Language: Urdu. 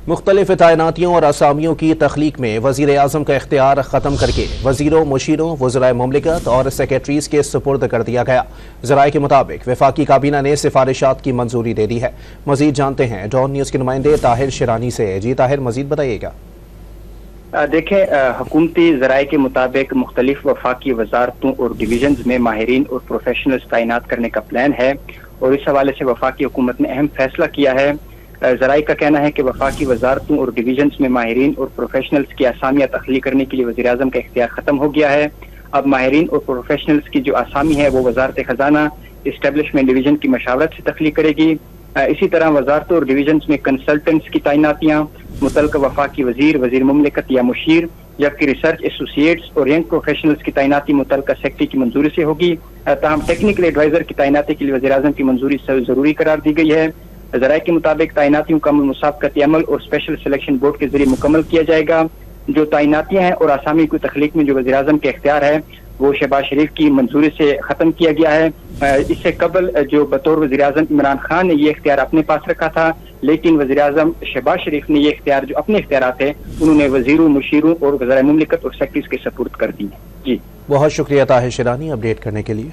مختلف تعیناتیوں اور اسامیوں کی تخلیق میں وزیر اعظم کا اختیار ختم کر کے وزیروں، مشیروں، وزرائے مملکت اور سیکریٹریز کے سپرد کر دیا گیا۔ ذرائع کے مطابق وفاقی کابینہ نے سفارشات کی منظوری دے دی ہے۔ مزید جانتے ہیں ڈان نیوز کے نمائندے طاہر شیرانی سے۔ جی طاہر، مزید بتائیے گا۔ دیکھیں، حکومتی ذرائع کے مطابق مختلف وفاقی وزارتوں اور ڈویژنز میں ماہرین اور پروفیشنلز تعینات کرنے کا پلان ہے، اور اس حوالے سے وفاقی حکومت نے اہم فیصلہ کیا ہے۔ ذرائع کا کہنا ہے کہ وفاقی وزارتوں اور ڈویژنز میں ماہرین اور پروفیشنلز کی اسامیاں تخلیق کرنے کے لیے وزیر اعظم کا اختیار ختم ہو گیا ہے۔ اب ماہرین اور پروفیشنلز کی جو اسامی ہے وہ وزارت خزانہ اسٹیبلشمنٹ ڈویژن کی مشاورت سے تخلیق کرے گی۔ اسی طرح وزارتوں اور ڈویژنز میں کنسلٹنٹس کی تعیناتیاں متعلقہ وفاقی وزیر مملکت یا مشیر، جبکہ ریسرچ ایسوسیٹس اور ینگ پروفیشنلز کی تعیناتی متعلقہ سیکٹری کی منظوری سے ہوگی۔ تاہم ٹیکنیکل ایڈوائزر کی تعیناتی کے لیے وزیر اعظم کی منظوری ضروری قرار دی گئی ہے۔ ذرائع کے مطابق تعیناتیوں کا عمل مسابقتی عمل اور اسپیشل سلیکشن بورڈ کے ذریعے مکمل کیا جائے گا۔ جو تعیناتیاں ہیں اور اسامی کی تخلیق میں جو وزیر اعظم کے اختیار ہے وہ شہباز شریف کی منظوری سے ختم کیا گیا ہے۔ اس سے قبل جو بطور وزیر اعظم عمران خان نے یہ اختیار اپنے پاس رکھا تھا، لیکن وزیر اعظم شہباز شریف نے یہ اختیار جو اپنے اختیارات ہیں انہوں نے وزیروں، مشیروں اور وزرائے مملکت اور سیکٹریز کے سپرد کر دی ہیں۔ جی بہت شکریہ طاہر شیرانی اپڈیٹ کرنے کے لیے۔